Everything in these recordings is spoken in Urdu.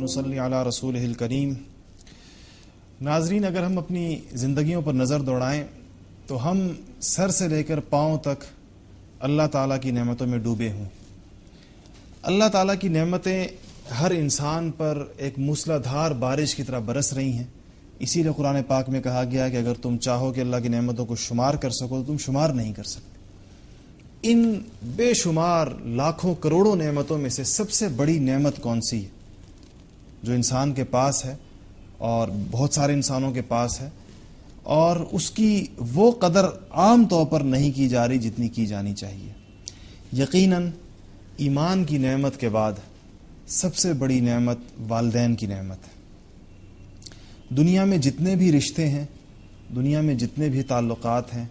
ونصلی علی رسولہ الکریم۔ ناظرین، اگر ہم اپنی زندگیوں پر نظر دوڑائیں تو ہم سر سے لے کر پاؤں تک اللہ تعالیٰ کی نعمتوں میں ڈوبے ہوں۔ اللہ تعالیٰ کی نعمتیں ہر انسان پر ایک موسلا دھار بارش کی طرح برس رہی ہیں۔ اسی لیے قرآن پاک میں کہا گیا کہ اگر تم چاہو کہ اللہ کی نعمتوں کو شمار کر سکو تو تم شمار نہیں کر سکتے۔ ان بے شمار لاکھوں کروڑوں نعمتوں میں سے سب سے بڑی نعمت کون سی ہے جو انسان کے پاس ہے اور بہت سارے انسانوں کے پاس ہے، اور اس کی وہ قدر عام طور پر نہیں کی جا رہی جتنی کی جانی چاہیے؟ یقیناً ایمان کی نعمت کے بعد سب سے بڑی نعمت والدین کی نعمت ہے۔ دنیا میں جتنے بھی رشتے ہیں، دنیا میں جتنے بھی تعلقات ہیں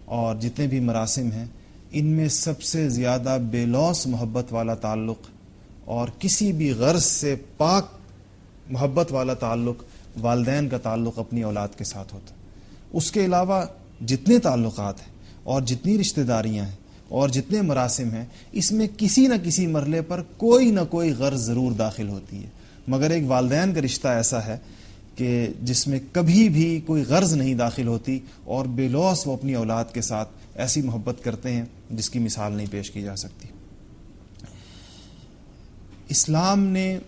اور جتنے بھی مراسم ہیں، ان میں سب سے زیادہ بے لوث محبت والا تعلق اور کسی بھی غرض سے پاک محبت والا تعلق والدین کا تعلق اپنی اولاد کے ساتھ ہوتا ہے۔ اس کے علاوہ جتنے تعلقات ہیں اور جتنی رشتہ داریاں ہیں اور جتنے مراسم ہیں، اس میں کسی نہ کسی مرحلے پر کوئی نہ کوئی غرض ضرور داخل ہوتی ہے، مگر ایک والدین کا رشتہ ایسا ہے کہ جس میں کبھی بھی کوئی غرض نہیں داخل ہوتی، اور بے لوث وہ اپنی اولاد کے ساتھ ایسی محبت کرتے ہیں جس کی مثال نہیں پیش کی جا سکتی۔ اسلام نے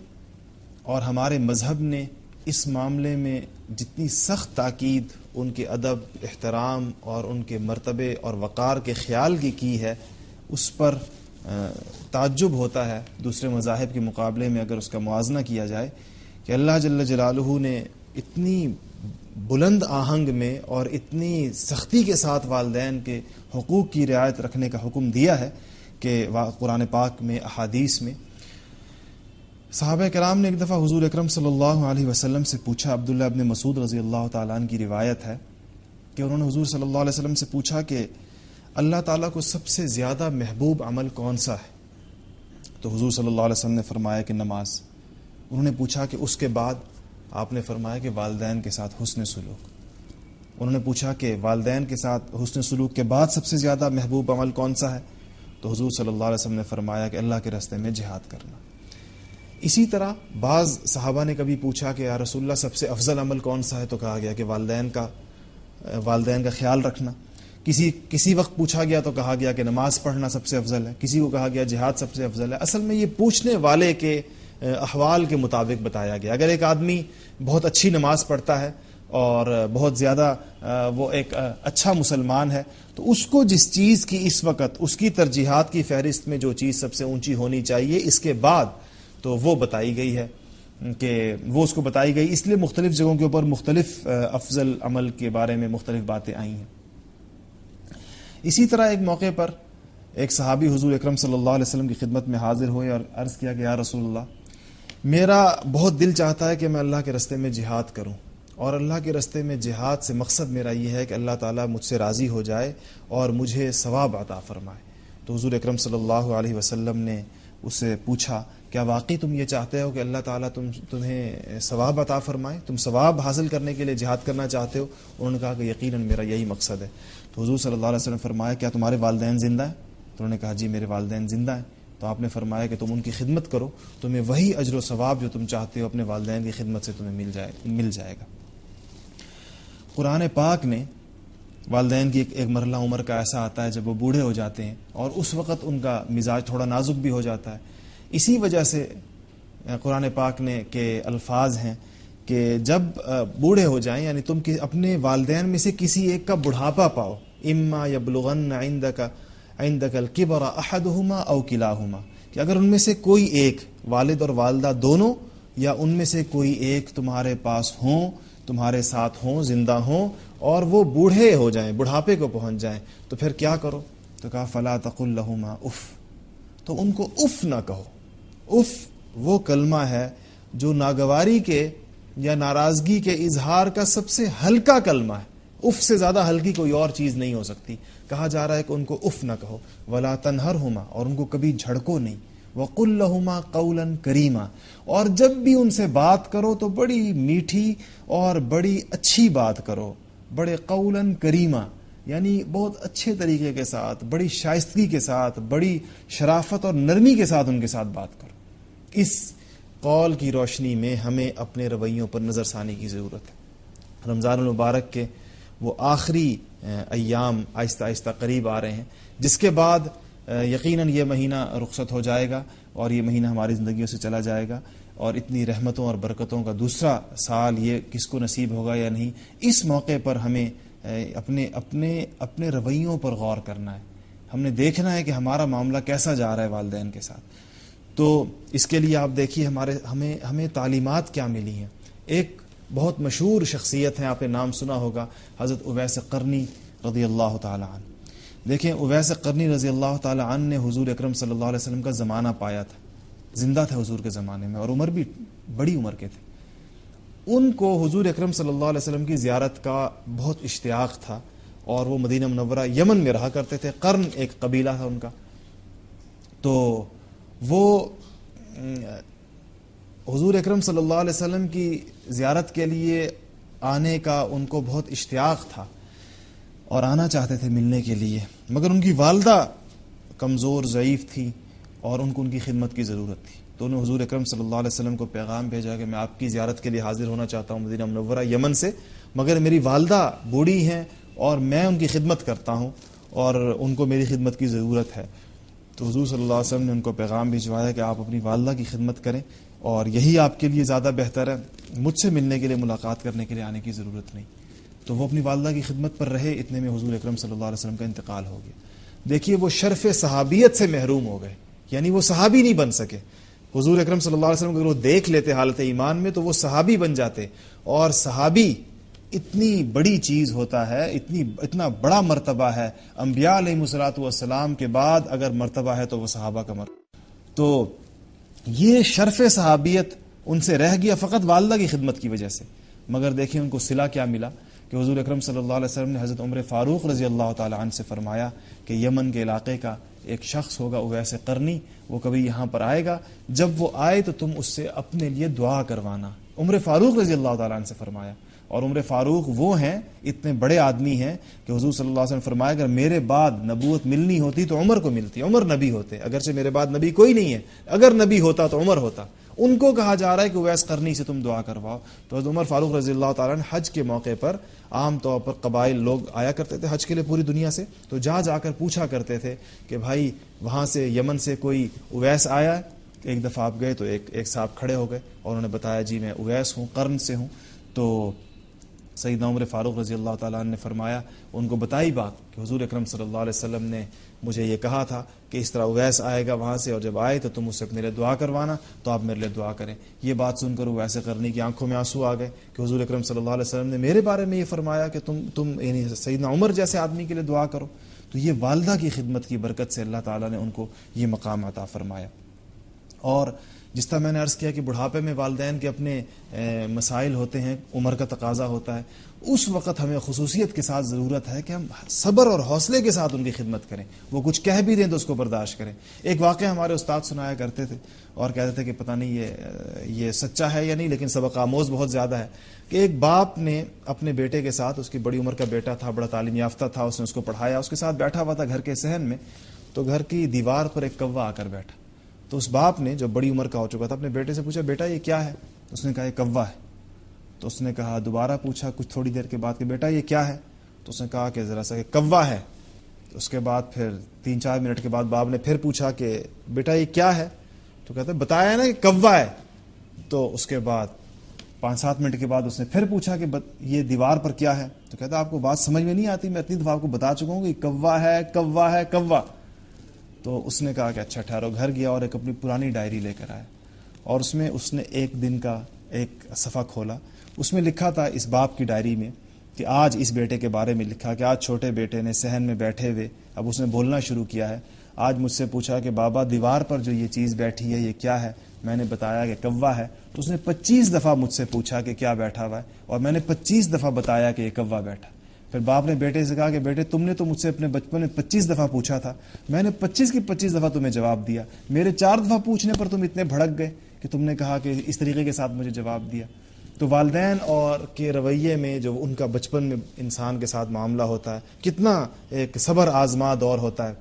اور ہمارے مذہب نے اس معاملے میں جتنی سخت تاکید ان کے ادب، احترام اور ان کے مرتبے اور وقار کے خیال کی ہے، اس پر تعجب ہوتا ہے دوسرے مذاہب کے مقابلے میں اگر اس کا موازنہ کیا جائے کہ اللہ جل جلالہ نے اتنی بلند آہنگ میں اور اتنی سختی کے ساتھ والدین کے حقوق کی رعایت رکھنے کا حکم دیا ہے کہ قرآن پاک میں، احادیث میں۔ صحابہ کرام نے ایک دفعہ حضور اکرم صلی اللہ علیہ وسلم سے پوچھا، عبداللہ ابن مسعود رضی اللہ تعالیٰ عنہ کی روایت ہے کہ انہوں نے حضور صلی اللہ علیہ وسلم سے پوچھا کہ اللہ تعالیٰ کو سب سے زیادہ محبوب عمل کون سا ہے؟ تو حضور صلی اللہ علیہ وسلم نے فرمایا کہ نماز۔ انہوں نے پوچھا کہ اس کے بعد؟ آپ نے فرمایا کہ والدین کے ساتھ حسن سلوک۔ انہوں نے پوچھا کہ والدین کے ساتھ حسن سلوک کے بعد سب سے زیادہ محبوب عمل کون سا ہے؟ تو حضور صلی اللہ علیہ وسلم نے فرمایا کہ اللہ کے راستے میں جہاد کرنا۔ اسی طرح بعض صحابہ نے کبھی پوچھا کہ یا رسول اللہ سب سے افضل عمل کون سا ہے؟ تو کہا گیا کہ والدین کا خیال رکھنا۔ کسی وقت پوچھا گیا تو کہا گیا کہ نماز پڑھنا سب سے افضل ہے، کسی کو کہا گیا جہاد سب سے افضل ہے۔ اصل میں یہ پوچھنے والے کے احوال کے مطابق بتایا گیا۔ اگر ایک آدمی بہت اچھی نماز پڑھتا ہے اور بہت زیادہ وہ ایک اچھا مسلمان ہے، تو اس کو جس چیز کی اس وقت اس کی ترجیحات کی فہرست میں جو چیز سب سے اونچی ہونی چاہیے، اس کے بعد تو وہ بتائی گئی ہے کہ وہ اس کو بتائی گئی، اس لیے مختلف جگہوں کے اوپر مختلف افضل عمل کے بارے میں مختلف باتیں آئی ہیں۔ اسی طرح ایک موقع پر ایک صحابی حضور اکرم صلی اللہ علیہ وسلم کی خدمت میں حاضر ہوئے اور عرض کیا کہ یا رسول اللہ، میرا بہت دل چاہتا ہے کہ میں اللہ کے راستے میں جہاد کروں، اور اللہ کے راستے میں جہاد سے مقصد میرا یہ ہے کہ اللہ تعالیٰ مجھ سے راضی ہو جائے اور مجھے ثواب عطا فرمائے۔ تو حضور اکرم صلی اللہ علیہ وسلم نے اس سے پوچھا کیا واقعی تم یہ چاہتے ہو کہ اللہ تعالیٰ تمہیں ثواب عطا فرمائے؟ تم ثواب حاصل کرنے کے لیے جہاد کرنا چاہتے ہو؟ انہوں نے کہا کہ یقیناً میرا یہی مقصد ہے۔ تو حضور صلی اللہ علیہ وسلم نے فرمایا کیا تمہارے والدین زندہ ہیں؟ تو انہوں نے کہا جی میرے والدین زندہ ہیں۔ تو آپ نے فرمایا کہ تم ان کی خدمت کرو، تمہیں وہی اجر و ثواب جو تم چاہتے ہو اپنے والدین کی خدمت سے تمہیں مل جائے گا۔ قرآن پاک نے والدین کی ایک مرحلہ عمر کا ایسا آتا ہے جب وہ بوڑھے ہو جاتے ہیں، اور اس وقت ان کا مزاج تھوڑا نازک بھی ہو جاتا ہے۔ اسی وجہ سے قرآن پاک نے کے الفاظ ہیں کہ جب بوڑھے ہو جائیں، یعنی تم اپنے والدین میں سے کسی ایک کا بڑھاپا پاؤ، اما یبلغن عندک الکبر احدہما او کلاہما، کہ اگر ان میں سے کوئی ایک، والد اور والدہ دونوں، یا ان میں سے کوئی ایک تمہارے پاس ہوں، تمہارے ساتھ ہوں، زندہ ہوں، اور وہ بوڑھے ہو جائیں، بڑھاپے کو پہنچ جائیں، تو پھر کیا کرو؟ تو کہا فلا تقل لہما اف، تو ان کو اف نہ کہو۔ اف وہ کلمہ ہے جو ناگواری کے یا ناراضگی کے اظہار کا سب سے ہلکا کلمہ ہے۔ اف سے زیادہ ہلکی کوئی اور چیز نہیں ہو سکتی۔ کہا جا رہا ہے کہ ان کو اف نہ کہو، ولا تنہرہما، اور ان کو کبھی جھڑکو نہیں، وقل لہما قولا کریما، اور جب بھی ان سے بات کرو تو بڑی میٹھی اور بڑی اچھی بات کرو، بڑے قولا کریما، یعنی بہت اچھے طریقے کے ساتھ، بڑی شائستگی کے ساتھ، بڑی شرافت اور نرمی کے ساتھ ان کے ساتھ بات کرو۔ اس قول کی روشنی میں ہمیں اپنے رویوں پر نظر ثانی کی ضرورت ہے۔ رمضان المبارک کے وہ آخری ایام آہستہ آہستہ قریب آ رہے ہیں، جس کے بعد یقیناً یہ مہینہ رخصت ہو جائے گا اور یہ مہینہ ہماری زندگیوں سے چلا جائے گا، اور اتنی رحمتوں اور برکتوں کا دوسرا سال یہ کس کو نصیب ہوگا یا نہیں۔ اس موقع پر ہمیں اپنے رویوں پر غور کرنا ہے، ہم نے دیکھنا ہے کہ ہمارا معاملہ کیسا جا رہا ہے والدین کے ساتھ۔ تو اس کے لیے آپ دیکھیے ہمیں تعلیمات کیا ملی ہیں۔ ایک بہت مشہور شخصیت ہے، آپ نے نام سنا ہوگا، حضرت اویس قرنی رضی اللہ تعالی عنہ۔ دیکھیں اویس قرنی رضی اللہ تعالی عنہ نے حضور اکرم صلی اللہ علیہ وسلم کا زمانہ پایا تھا، زندہ تھے حضور کے زمانے میں، اور عمر بھی بڑی عمر کے تھے۔ ان کو حضور اکرم صلی اللہ علیہ وسلم کی زیارت کا بہت اشتیاق تھا، اور وہ مدینہ منورہ یمن میں رہا کرتے تھے۔ قرن ایک قبیلہ تھا ان کا، تو وہ حضور اکرم صلی اللہ علیہ وسلم کی زیارت کے لیے آنے کا ان کو بہت اشتیاق تھا اور آنا چاہتے تھے ملنے کے لیے، مگر ان کی والدہ کمزور ضعیف تھی اور ان کو ان کی خدمت کی ضرورت تھی۔ تو انہوں نے حضور اکرم صلی اللہ علیہ وسلم کو پیغام بھیجا کہ میں آپ کی زیارت کے لیے حاضر ہونا چاہتا ہوں مدینہ منورہ یمن سے، مگر میری والدہ بوڑھی ہیں اور میں ان کی خدمت کرتا ہوں اور ان کو میری خدمت کی ضرورت ہے۔ تو حضور صلی اللہ علیہ وسلم نے ان کو پیغام بھجوایا کہ آپ اپنی والدہ کی خدمت کریں، اور یہی آپ کے لیے زیادہ بہتر ہے، مجھ سے ملنے کے لیے ملاقات کرنے کے لیے آنے کی ضرورت نہیں۔ تو وہ اپنی والدہ کی خدمت پر رہے، اتنے میں حضور اکرم صلی اللہ علیہ وسلم کا انتقال ہو گیا۔ دیکھیے وہ شرف صحابیت سے محروم ہو گئے، یعنی وہ صحابی نہیں بن سکے۔ حضور اکرم صلی اللہ علیہ وسلم اگر وہ دیکھ لیتے حالت ایمان میں تو وہ صحابی بن جاتے، اور صحابی اتنی بڑی چیز ہوتا ہے، اتنا بڑا مرتبہ ہے۔ انبیاء علیہ الصلوۃ والسلام کے بعد اگر مرتبہ ہے تو وہ صحابہ کا مرتبہ۔ تو یہ شرف صحابیت ان سے رہ گیا فقط والدہ کی خدمت کی وجہ سے، مگر دیکھیں ان کو صلہ کیا ملا کہ حضور اکرم صلی اللہ علیہ وسلم نے حضرت عمر فاروق رضی اللہ تعالی عنہ سے فرمایا کہ یمن کے علاقے کا ایک شخص ہوگا اویس قرنی، وہ کبھی یہاں پر آئے گا، جب وہ آئے تو تم اس سے اپنے لیے دعا کروانا۔ عمر فاروق رضی اللہ تعالی عنہ سے فرمایا، اور عمر فاروق وہ ہیں، اتنے بڑے آدمی ہیں کہ حضور صلی اللہ علیہ وسلم فرمایا اگر میرے بعد نبوت ملنی ہوتی تو عمر کو ملتی، عمر نبی ہوتے، اگرچہ میرے بعد نبی کوئی نہیں ہے، اگر نبی ہوتا تو عمر ہوتا۔ ان کو کہا جا رہا ہے کہ اویس قرنی سے تم دعا کرواؤ۔ تو حضرت عمر فاروق رضی اللہ تعالیٰ عنہ حج کے موقع پر عام طور پر قبائل لوگ آیا کرتے تھے حج کے لیے پوری دنیا سے، تو جا کر پوچھا کرتے تھے کہ بھائی وہاں سے یمن سے کوئی اویس آیا ہے؟ ایک دفعہ آپ گئے تو ایک صاحب کھڑے ہو گئے اور انہوں نے بتایا جی میں اویس ہوں، قرن سے ہوں۔ تو سیدنا عمر فاروق رضی اللہ تعالیٰ عنہ نے فرمایا، ان کو بتائی بات کہ حضور اکرم صلی اللہ علیہ وسلم نے مجھے یہ کہا تھا کہ اس طرح اویس آئے گا وہاں سے، اور جب آئے تو تم اس سے اپنے لیے دعا کروانا، تو آپ میرے لیے دعا کریں۔ یہ بات سن کر اویس قرنی کی آنکھوں میں آنسو آ گئے کہ حضور اکرم صلی اللہ علیہ وسلم نے میرے بارے میں یہ فرمایا کہ تم یعنی سیدنا عمر جیسے آدمی کے لیے دعا کرو۔ تو یہ والدہ کی خدمت کی برکت سے اللہ تعالیٰ نے ان کو یہ مقام عطا فرمایا۔ اور جس طرح میں نے عرض کیا کہ بڑھاپے میں والدین کے اپنے مسائل ہوتے ہیں، عمر کا تقاضا ہوتا ہے، اس وقت ہمیں خصوصیت کے ساتھ ضرورت ہے کہ ہم صبر اور حوصلے کے ساتھ ان کی خدمت کریں، وہ کچھ کہہ بھی دیں تو اس کو برداشت کریں۔ ایک واقعہ ہمارے استاد سنایا کرتے تھے اور کہتے تھے کہ پتہ نہیں یہ سچا ہے یا نہیں، لیکن سبق آموز بہت زیادہ ہے، کہ ایک باپ نے اپنے بیٹے کے ساتھ، اس کی بڑی عمر کا بیٹا تھا، بڑا تعلیم یافتہ تھا، اس نے اس کو پڑھایا، اس کے ساتھ بیٹھا ہوا تھا گھر کے صحن میں، تو گھر کی دیوار پر ایک کوا آ کر بیٹھا۔ تو اس باپ نے جو بڑی عمر کا ہو چکا تھا اپنے بیٹے سے پوچھا بیٹا یہ کیا ہے؟ اس نے کہا یہ کوا ہے۔ تو اس نے کہا دوبارہ پوچھا کچھ تھوڑی دیر کے بعد کہ بیٹا یہ کیا ہے؟ تو اس نے کہا کہ ذرا سا کہ کوا ہے۔ اس کے بعد پھر 3-4 منٹ کے بعد باپ نے پھر پوچھا کہ بیٹا یہ کیا ہے؟ تو کہتا ہے بتایا ہے نا کہ کوا ہے۔ تو اس کے بعد 5-7 منٹ کے بعد اس نے پھر پوچھا کہ یہ دیوار پر کیا ہے؟ تو کہتا آپ کو بات سمجھ میں نہیں آتی، میں اتنی دفعہ آپ کو بتا چکا ہوں کہ کوا ہے کوا ہے کوا۔ تو اس نے کہا کہ اچھا ٹھہرو، گھر گیا اور ایک اپنی پرانی ڈائری لے کر آیا، اور اس میں اس نے ایک دن کا ایک صفحہ کھولا، اس میں لکھا تھا اس باپ کی ڈائری میں کہ آج اس بیٹے کے بارے میں لکھا کہ آج چھوٹے بیٹے نے صحن میں بیٹھے ہوئے، اب اس نے بولنا شروع کیا ہے، آج مجھ سے پوچھا کہ بابا دیوار پر جو یہ چیز بیٹھی ہے یہ کیا ہے؟ میں نے بتایا کہ کوا ہے۔ تو اس نے 25 دفعہ مجھ سے پوچھا کہ کیا بیٹھا ہوا ہے، اور میں نے 25 دفعہ بتایا کہ یہ کوا بیٹھا۔ پھر باپ نے بیٹے سے کہا کہ بیٹے تم نے تو مجھ سے اپنے بچپن میں 25 دفعہ پوچھا تھا، میں نے 25 کی 25 دفعہ تمہیں جواب دیا، میرے 4 دفعہ پوچھنے پر تم اتنے بھڑک گئے کہ تم نے کہا کہ اس طریقے کے ساتھ مجھے جواب دیا۔ تو والدین اور کے رویے میں جو ان کا بچپن میں انسان کے ساتھ معاملہ ہوتا ہے، کتنا ایک صبر آزما دور ہوتا ہے،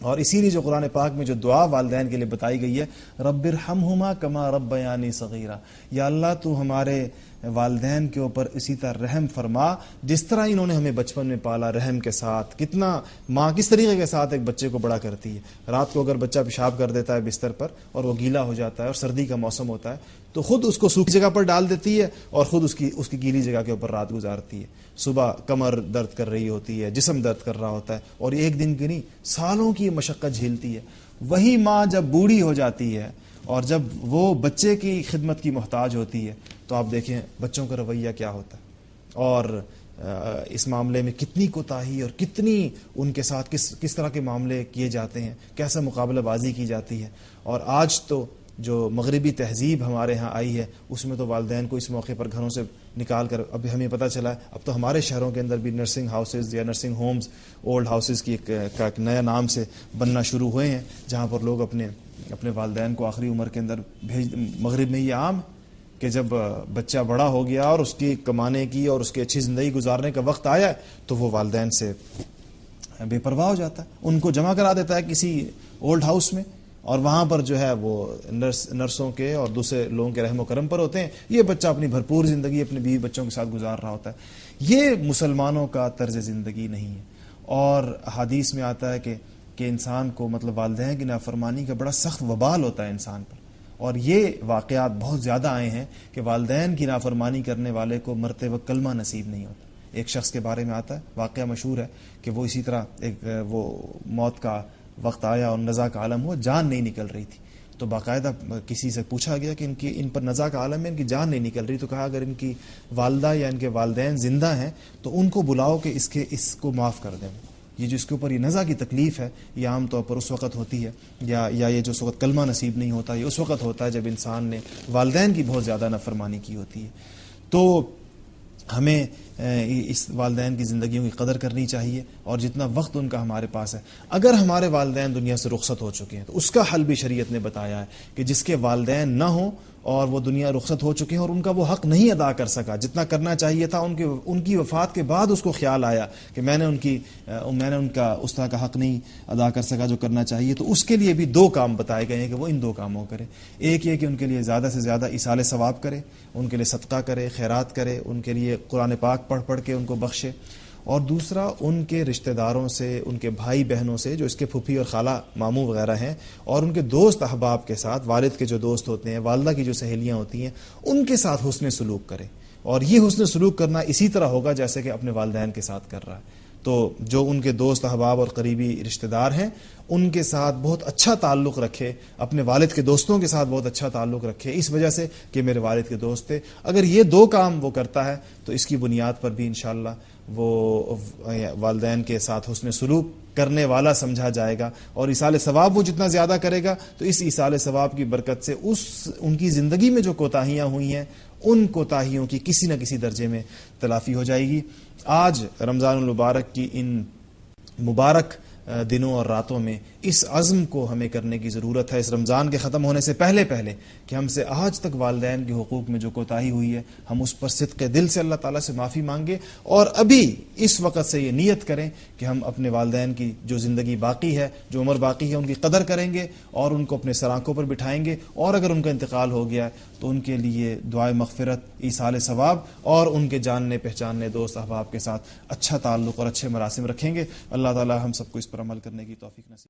اور اسی لیے جو قرآن پاک میں جو دعا والدین کے لیے بتائی گئی ہے، رب ارحمہما کما ربیانی صغیرا، یا اللہ تو ہمارے والدین کے اوپر اسی طرح رحم فرما جس طرح انہوں نے ہمیں بچپن میں پالا، رحم کے ساتھ۔ کتنا ماں کس طریقے کے ساتھ ایک بچے کو بڑا کرتی ہے۔ رات کو اگر بچہ پیشاب کر دیتا ہے بستر پر اور وہ گیلا ہو جاتا ہے اور سردی کا موسم ہوتا ہے تو خود اس کو سوکھی جگہ پر ڈال دیتی ہے اور خود اس کی گیلی جگہ کے اوپر رات گزارتی ہے۔ صبح کمر درد کر رہی ہوتی ہے، جسم درد کر رہا ہوتا ہے، اور ایک دن کی نہیں سالوں کی مشقت جھیلتی ہے۔ وہی ماں جب بوڑھی ہو جاتی ہے اور جب وہ بچے کی خدمت کی محتاج ہوتی ہے تو آپ دیکھیں بچوں کا رویہ کیا ہوتا ہے، اور اس معاملے میں کتنی کوتاہی اور کتنی ان کے ساتھ کس طرح کے معاملے کیے جاتے ہیں، کیسا مقابلہ بازی کی جاتی ہے۔ اور آج تو جو مغربی تہذیب ہمارے ہاں آئی ہے اس میں تو والدین کو اس موقع پر گھروں سے نکال کر، اب ہمیں پتہ چلا ہے اب تو ہمارے شہروں کے اندر بھی نرسنگ ہاؤسز یا نرسنگ ہومز، اولڈ ہاؤسز کی ایک نیا نام سے بننا شروع ہوئے ہیں، جہاں پر لوگ اپنے والدین کو آخری عمر کے اندر مغرب میں یہ عام کہ جب بچہ بڑا ہو گیا اور اس کی کمانے کی اور اس کی اچھی زندگی گزارنے کا وقت آیا تو وہ والدین سے بے پرواہ ہو جاتا ہے، ان کو جمع کرا دیتا ہے کسی اولڈ ہاؤس میں، اور وہاں پر جو ہے وہ نرسوں کے اور دوسرے لوگوں کے رحم و کرم پر ہوتے ہیں۔ یہ بچہ اپنی بھرپور زندگی اپنے بیوی بچوں کے ساتھ گزار رہا ہوتا ہے۔ یہ مسلمانوں کا طرز زندگی نہیں ہے، اور حدیث میں آتا ہے کہ انسان کو مطلب والدین کی نافرمانی کا بڑا سخت وبال ہوتا ہے انسان پر، اور یہ واقعات بہت زیادہ آئے ہیں کہ والدین کی نافرمانی کرنے والے کو مرتے وقت کلمہ نصیب نہیں ہوتا۔ ایک شخص کے بارے میں آتا ہے، واقعہ مشہور ہے کہ وہ اسی طرح وہ موت کا وقت آیا اور نزع کا عالم ہوا، جان نہیں نکل رہی تھی، تو باقاعدہ کسی سے پوچھا گیا کہ ان پر نزع کا عالم ہے، ان کی جان نہیں نکل رہی، تو کہا اگر ان کی والدہ یا ان کے والدین زندہ ہیں تو ان کو بلاؤ کہ اس کو معاف کر دیں۔ یہ جو اس کے اوپر یہ نزع کی تکلیف ہے یہ عام طور پر اس وقت ہوتی ہے، یا یہ جو اس وقت کلمہ نصیب نہیں ہوتا، یہ اس وقت ہوتا ہے جب انسان نے والدین کی بہت زیادہ نافرمانی کی ہوتی ہے۔ تو ہمیں اس والدین کی زندگیوں کی قدر کرنی چاہیے، اور جتنا وقت ان کا ہمارے پاس ہے، اگر ہمارے والدین دنیا سے رخصت ہو چکے ہیں تو اس کا حل بھی شریعت نے بتایا ہے کہ جس کے والدین نہ ہوں اور وہ دنیا رخصت ہو چکے ہیں اور ان کا وہ حق نہیں ادا کر سکا جتنا کرنا چاہیے تھا، ان کی وفات کے بعد اس کو خیال آیا کہ میں نے ان کا اس طرح کا حق نہیں ادا کر سکا جو کرنا چاہیے، تو اس کے لیے بھی 2 کام بتائے گئے ہیں کہ وہ ان 2 کاموں کرے۔ ایک یہ کہ ان کے لیے زیادہ سے زیادہ ایصال ثواب کرے، ان کے لیے صدقہ کرے، خیرات کرے، ان کے لیے قرآن پاک پڑھ کے ان کو بخشے، اور دوسرا ان کے رشتہ داروں سے، ان کے بھائی بہنوں سے جو اس کے پھوپھی اور خالہ ماموں وغیرہ ہیں، اور ان کے دوست احباب کے ساتھ، والد کے جو دوست ہوتے ہیں، والدہ کی جو سہیلیاں ہوتی ہیں، ان کے ساتھ حسن سلوک کرے، اور یہ حسن سلوک کرنا اسی طرح ہوگا جیسے کہ اپنے والدین کے ساتھ کر رہا ہے۔ تو جو ان کے دوست احباب اور قریبی رشتہ دار ہیں ان کے ساتھ بہت اچھا تعلق رکھے، اپنے والد کے دوستوں کے ساتھ بہت اچھا تعلق رکھے، اس وجہ سے کہ میرے والد کے دوست تھے۔ اگر یہ 2 کام وہ کرتا ہے تو اس کی بنیاد پر بھی انشاءاللہ وہ والدین کے ساتھ حسن سلوک کرنے والا سمجھا جائے گا، اور ایصال ثواب وہ جتنا زیادہ کرے گا تو اس ایصال ثواب کی برکت سے ان کی زندگی میں جو کوتاہیاں ہوئی ہیں ان کوتاہیوں کی کسی نہ کسی درجے میں تلافی ہو جائے گی۔ آج رمضان المبارک کی ان مبارک دنوں اور راتوں میں اس عزم کو ہمیں کرنے کی ضرورت ہے، اس رمضان کے ختم ہونے سے پہلے کہ ہم سے آج تک والدین کے حقوق میں جو کوتاہی ہوئی ہے ہم اس پر صدق دل سے اللہ تعالیٰ سے معافی مانگے، اور ابھی اس وقت سے یہ نیت کریں کہ ہم اپنے والدین کی جو زندگی باقی ہے، جو عمر باقی ہے، ان کی قدر کریں گے اور ان کو اپنے سر آنکھوں پر بٹھائیں گے، اور اگر ان کا انتقال ہو گیا تو ان کے لیے دعائے مغفرت، ایصال ثواب اور ان کے جاننے پہچاننے دوست احباب کے ساتھ اچھا تعلق اور اچھے مراسم رکھیں گے۔ اللہ تعالیٰ ہم سب کو اس پر عمل کرنے کی توفیق نصیب